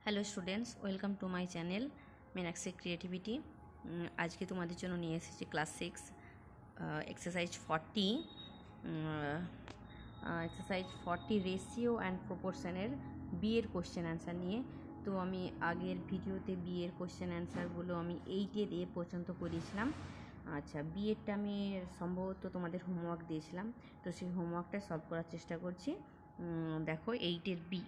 Hello students, welcome to my channel Minakshi creativity. আজকে তোমাদের জন্য নিয়ে এসেছি ক্লাস 6 এক্সারসাইজ 40 রেশিও অ্যান্ড প্রপোর্শনের বি এর কোশ্চেন অ্যান্সার নিয়ে। তো আমি আগের ভিডিওতে বি এর কোশ্চেন অ্যান্সারগুলো আমি 8 এ পর্যন্ত করিয়েছিলাম। আচ্ছা, বি এরটা আমি সম্ভবত তোমাদের হোমওয়ার্ক দিয়েছিলাম, তো সেই হোমওয়ার্কটা সলভ করার চেষ্টা করছি। দেখো 8 বি।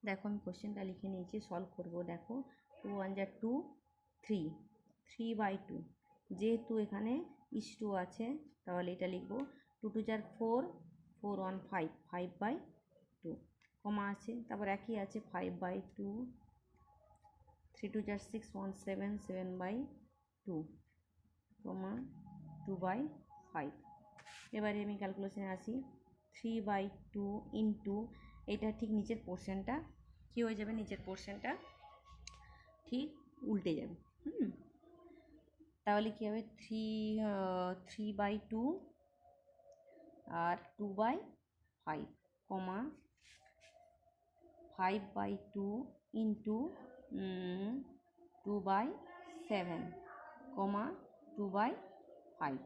দেখো আমি কোশ্চেনটা লিখে নিয়েছি, সলভ করব। দেখো 2 1 যা 2, 3 3/2। যেহেতু এখানে ইস টু আছে তাহলে এটা লিখব 2 2 যা 4, 4 1 5, 5/2। কমা আছে, তারপর একই আছে 5/2, 3 2 যা 6, 1 7, 7/2, কমা 2/5। এবারে আমি ক্যালকুলেশনে আসি। 3/2 ইন্টু এটা ঠিক নিচের পোর্শনটা কী হয়ে যাবে, নিচের পোর্শনটা ঠিক উল্টে যাবে। তাহলে কী হবে, 3/2 আর 2/5, কমা 5/2 ইন্টু 2/7, কমা 2/5।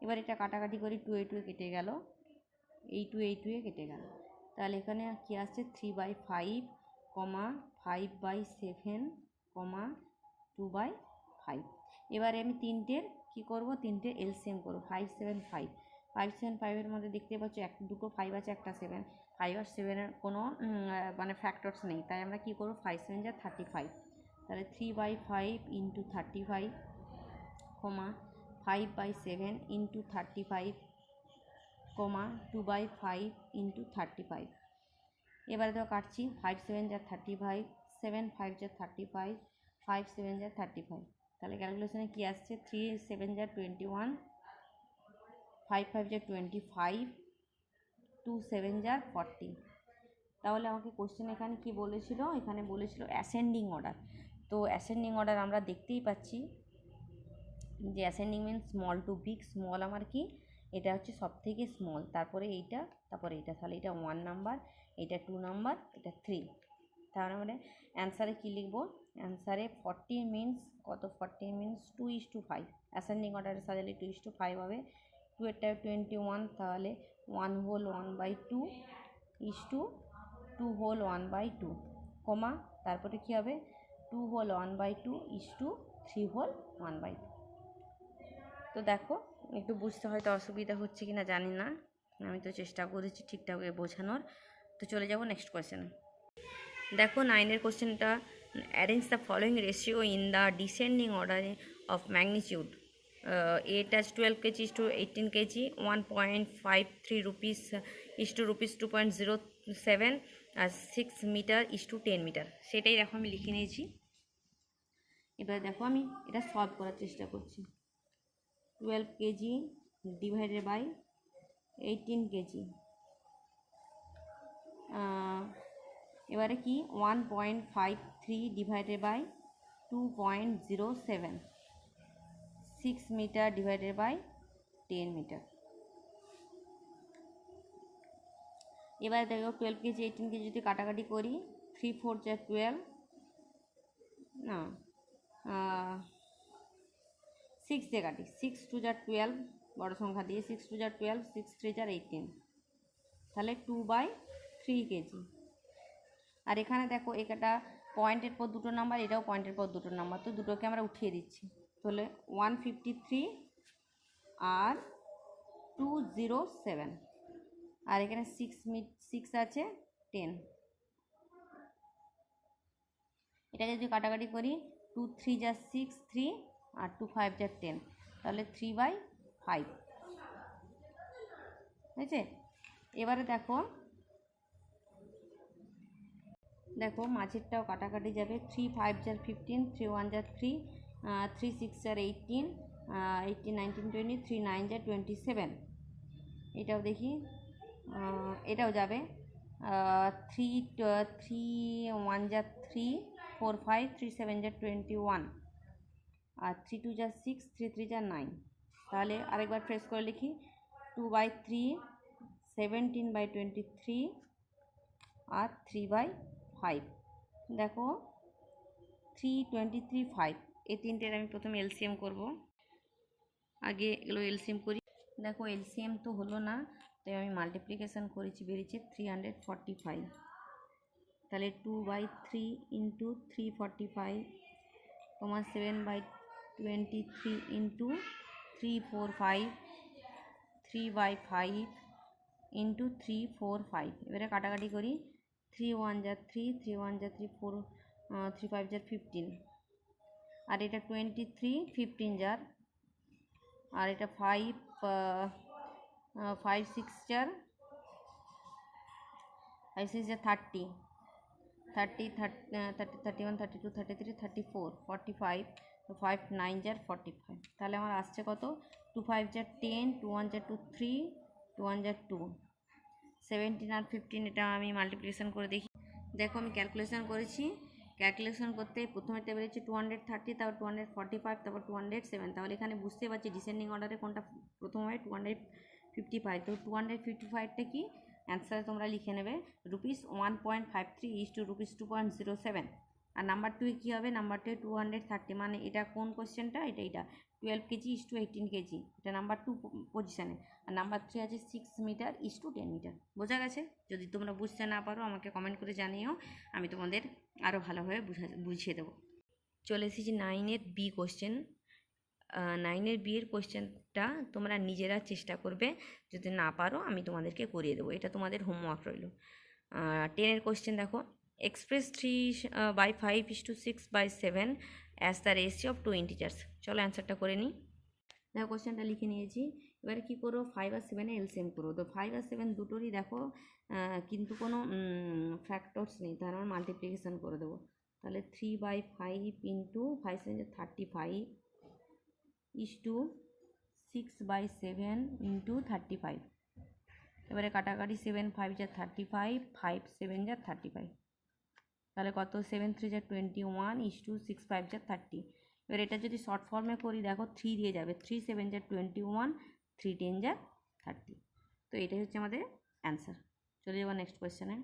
এবার এটা কাটাকাটি করি, 2 এ 2 কেটে গেল, এই 2 কেটে গেল। তাহলে এখানে কি আসছে 3/5, কমা 5/7, কমা 2/5। এবারে আমি তিনটের কী করবো, তিনটের এলসিএম করবো। 5 7 5, 5 7 5-এর মধ্যে দেখতে পাচ্ছ দুটো 5 আছে, একটা 7। 5 আর 7-এর কোনো মানে ফ্যাক্টরস নেই, তাই আমরা কী করবো, 5 7 যা 35। তাহলে 3/5 ইন্টু 35, কমা 5/7 ইন্টু 35, কমা 2/5 ইন্টু 35। এবারে তো কাটছি, 5 7 যা 35, 7 5 যা 35, 5 7 যা 35। তাহলে ক্যালকুলেশনে কী আসছে, 3 7 যা 21, 5 5 যা 25, 2 7 যা 40। তাহলে আমাকে কোশ্চেন এখানে কি বলেছিল, এখানে বলেছিল অ্যাসেন্ডিং অর্ডার। তো অ্যাসেন্ডিং অর্ডার আমরা দেখতেই পাচ্ছি যে ascending means small to big. Small আমার কি, এটা হচ্ছে সব থেকে স্মল, তারপরে এইটা, তারপরে এটা। তাহলে এটা 1 নাম্বার, এটা 2 নাম্বার, এটা 3। তাহলে আমরা অ্যান্সারে কী লিখবো, অ্যান্সারে 40 মিনস কত, 40 মিনস 2:5। অ্যাসেন্ডিং অর্ডারে সাজালে 2:5 হবে। 2 এরটা 21, তাহলে 1 হোল 1/2 2 হোল 1/2, কমা তারপরে কী হবে, 2 হোল 1/2 3 হোল 1/2। তো দেখো একটু বুঝতে হয়তো অসুবিধা হচ্ছে কি না জানি না, আমি তো চেষ্টা করেছি ঠিকঠাক বোঝানোর। তো চলে যাব নেক্সট কোয়েশ্চেনে। দেখো 9-এর কোশ্চেনটা, arrange the following ratio in the descending order of magnitude. এটা 12 KG is to 18 KG, 1.53 rupees is to rupees 2.07, R 6 metre is to 10 metre. সেটাই দেখো আমি লিখে নিয়েছি। এবার দেখো আমি এটা সলভ করার চেষ্টা করছি। 12 কেজি ডিভাইডেড বাই 18 কেজি, এবারে কি 1.53 divided by 2.07, 6 metre divided by 10 metre. এবারে দেখো 12 কেজি 18 কেজি যদি কাটাকাটি করি, 3 4 যা 12, না 6 দিয়ে কাটি, 6 2 যা 12, বড় সংখ্যা দিয়ে 6 2 যা 12, 6 3 যা 18, তাহলে 2/3 কেজি। আর এখানে দেখো এটা পয়েন্টের পর দুটো নাম্বার, এটাও পয়েন্টের পর দুটো নাম্বার, তো দুটোকে আমরা উঠিয়ে দিচ্ছি। তাহলে 153 আর 207, আর এখানে 6 আছে 10। এটাকে যদি কাটাকাটি করি, 2 3 যা 6 3, আর 2 5 যা 10, তাহলে 3/5 হয়েছে। এবারে দেখো মাঝেরটাও কাটাকাটি যাবে, 3 5 যা 15, 3 1 যা 3, 3 6 যা 18, 18 19 20, 3 9 যা 27। এটাও দেখি, এটাও যাবে, 3 1 যা 3, 4 5, 3 7 যা 21, আর 3 2 যা 6, 3 3 যা 9। তাহলে আরেকবার ফ্রেশ করে লিখি, 2/3, 17/23, আর 3/5। দেখো 3, 23, 5 এই তিনটের আমি প্রথমে এলসিএম করব। আগে এগুলো এলসিএম করি। দেখো এলসিএম তো হলো না, তাই আমি মাল্টিপ্লিকেশান করেছি, বেরিয়েছে 345। তাহলে 2/3 ইন্টু 345 7/23 ইন্টু 345 3/5 ইন্টু 345। এবারে কাটাকাটি করি। 3 1 যা 3, 3 1 যা 3, 4 3 5 যা 15, আর এটা 23, 15 যার, আর এটা 5 5 6 যার 5 6 যা 30, 30 30 31 32 33 34 45, 5 9 যার 45। তাহলে আমার আসছে কত? 2 5 যার 10, 2 1 যার 2 3, 2 1 যার 2, 17 আর 15। এটা আমি মাল্টিপ্লিকেশান করে দেখি। দেখো আমি ক্যালকুলেশান করেছি। ক্যালকুলেশন করতে প্রথমেটা বেরিয়েছে 230, তারপর 245, তারপর 207। তাহলে এখানে বুঝতে পারছি ডিসেন্ডিং অর্ডারে কোনটা প্রথম হবে। 255। তো 255টা কি অ্যান্সার তোমরা লিখে নেবে, ₹1.53 ইজ টু ₹2.07। আর নাম্বার 2 কী হবে? নাম্বার 2 230, মানে এটা কোন কোশ্চেনটা? এটা 12 কেজি ইজ টু 18 কেজি, এটা নাম্বার 2 পজিশানে। আর নাম্বার 3 আছে 6 মিটার ইজ টু 10 মিটার। বোঝা গেছে? যদি তোমরা বুঝতে না পারো আমাকে কমেন্ট করে জানিও, আমি তোমাদের আরও ভালোভাবে বুঝিয়ে দেবো। চলে এসেছি 9-এর বি কোশ্চেন। 9-এর বিয়ের কোশ্চেনটা তোমরা নিজেরা চেষ্টা করবে, যদি না পারো আমি তোমাদেরকে করিয়ে দেবো, এটা তোমাদের হোমওয়ার্ক রইল। 10-এর কোশ্চেন দেখো, express 3/5 is to 6/7 as the ratio of 2 integers. চলো অ্যান্সারটা করে নিই। দেখো কোশ্চেনটা লিখে নিয়েছি। এবারে কী করো? 5 আর 7 এলসিএম করো। তো 5 আর 7 দুটোরই দেখো কিন্তু কোনো ফ্যাক্টরস নেই, তাহলে আমরা মাল্টিপ্লিকেশান করে দেবো। তাহলে 3/5 ইন্টু 5 7 35 ইস টু 6/7 ইন্টু 35। এবারে কাটাকাটি 7 5 যা 35, 5 7 যা 35। তাহলে কত? 7 3 যা 21 ইস টু 6 5 যা 30। এবার এটা যদি শর্ট ফর্মে করি, দেখো 3 দিয়ে যাবে, 3 7 যা 21, 3 10 যা 30। তো এটাই হচ্ছে আমাদের অ্যান্সার। চলে যাবো নেক্সট কোয়েশ্চেনে।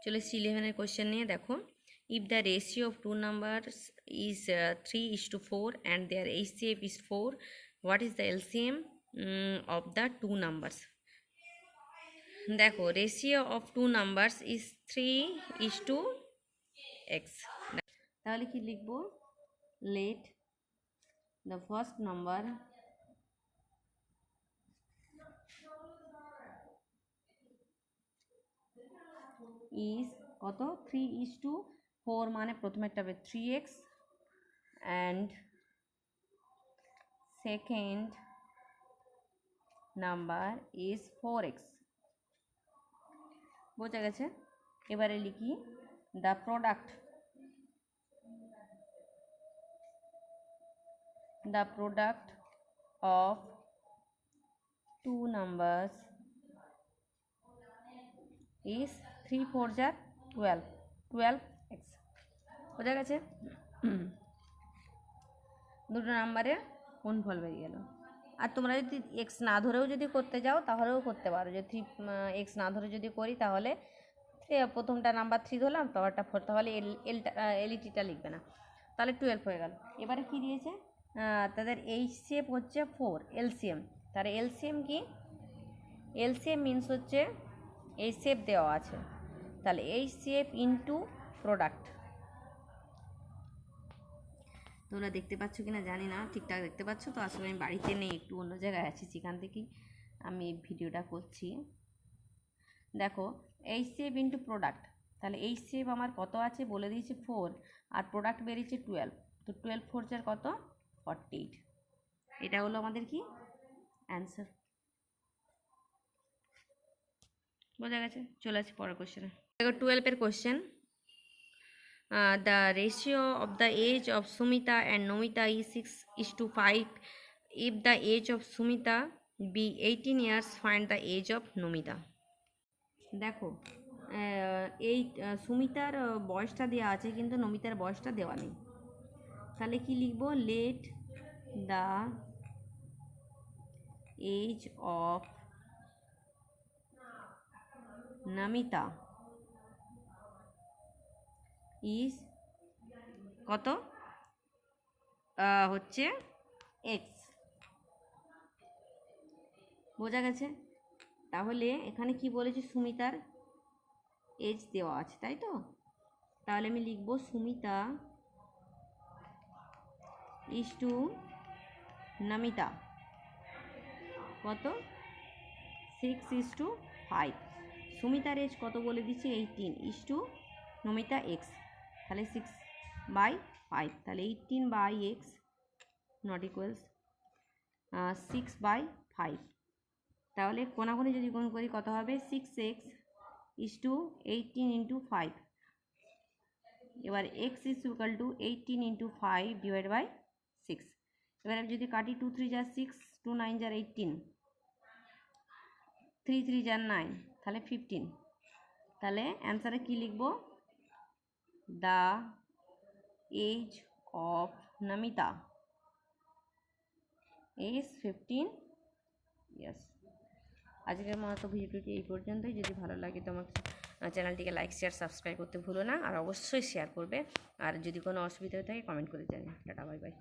চলে এসেছি 11-এর কোয়েশ্চেন নিয়ে। দেখো, if the ratio of two numbers is 3:4 and their HCF is 4, what is the LCM of the two numbers? দেখো, ratio of two numbers is 3:x। তাহলে কি লিখবো? Let the first number is কত? 3:4, মানে প্রথমেরটা হবে 3x and second number is 4x। বোঝা গেছে? এবারে লিখি the product of two numbers is 3 4 যা 12x। বোঝা গেছে? দুটো নাম্বারে গুণফল বেরিয়ে গেল। আর তোমরা যদি এক্স না ধরেও যদি করতে যাও তাহলেও করতে পারো, যে 3x না ধরে যদি করি তাহলে প্রথমটা নাম্বার 3 ধরলাম, পরেরটা 4, তাহলে এলইটিটা লিখবে না। তাহলে 12 হয়ে গেল। এবারে কি দিয়েছে? তাদের HCF হচ্ছে 4, এলসিএম। তাহলে এলসিএম কি? এলসিএম মিনস হচ্ছে HCF দেওয়া আছে, তাহলে HCF ইন্টু প্রোডাক্ট। তোমরা দেখতে পাচ্ছ কি না জানি না, ঠিকঠাক দেখতে পাচ্ছ তো? আসলে আমি বাড়িতে নেই, একটু অন্য জায়গায় আছি, সেখান থেকেই আমি এই ভিডিওটা করছি। দেখো, HCF ইন্টু প্রোডাক্ট, তাহলে HCF আমার কত আছে বলে দিয়েছে 4, আর প্রোডাক্ট বেরিয়েছে 12। তো 12 4 4 কত? 48। এটা হলো আমাদের কি অ্যান্সার। বোঝা গেছে? চলে আসছি পরের কোশ্চেনে। দেখো 12-এর question. The ratio of the age of Sumita and Nomita is 6:5. If the age of Sumita be 18 years, find the age of Nomita. দেখো, এই সুমিতার বয়সটা দেওয়া আছে কিন্তু নমিতার বয়সটা দেওয়া নেই। তাহলে কি লিখব? Let the age of Namita is কত হচ্ছে এক্স। বোঝা গেছে? তাহলে এখানে কি বলেছে, সুমিতার এজ দেওয়া আছে, তাই তো? তাহলে আমি লিখব সুমিতা ইজ টু নমিতা কত 6:5। সুমিতার এজ কত বলে দিচ্ছি 18 ইজ টু নমিতা এক্স, তাহলে 6/5, তাহলে 18/x নট ইকুয়ালস 6/5। তাহলে কোনাকুনি যদি গুণ করি কত হবে 6x ইজ টু 18 ইন্টু 5। এবার x is equal to 18 into 5 divide by 6। এবার যদি কাটি 2 3 যা 6, 2 9 যা 18, 3 3 যা 9, তাহলে 15। তাহলে অ্যান্সারে কি লিখব, the age of Namita is 15 years. আজকের মতো ভিডিওটি এই পর্যন্তই। যদি ভালো লাগে তো আমার চ্যানেলটিকে লাইক শেয়ার সাবস্ক্রাইব করতে ভুলো না, আর অবশ্যই শেয়ার করবে। আর যদি কোনো অসুবিধা থাকে কমেন্ট করে জানিও। Tata, bye bye.